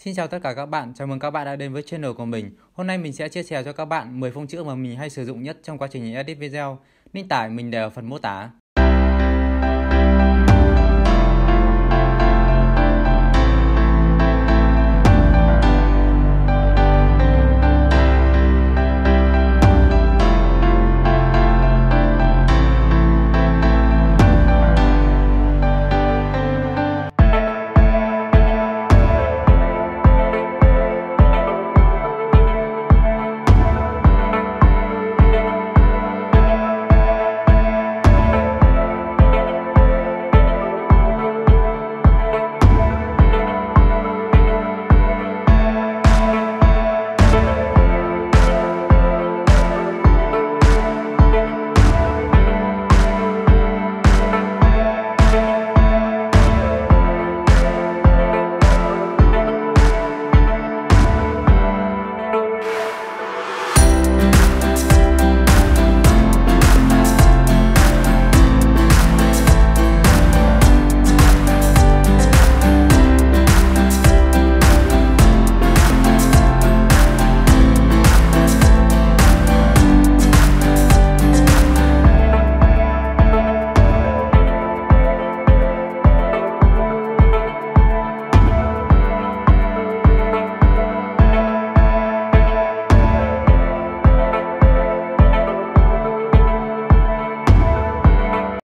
Xin chào tất cả các bạn, chào mừng các bạn đã đến với channel của mình. Hôm nay mình sẽ chia sẻ cho các bạn 10 phông chữ mà mình hay sử dụng nhất trong quá trình edit video. Link tải mình để ở phần mô tả.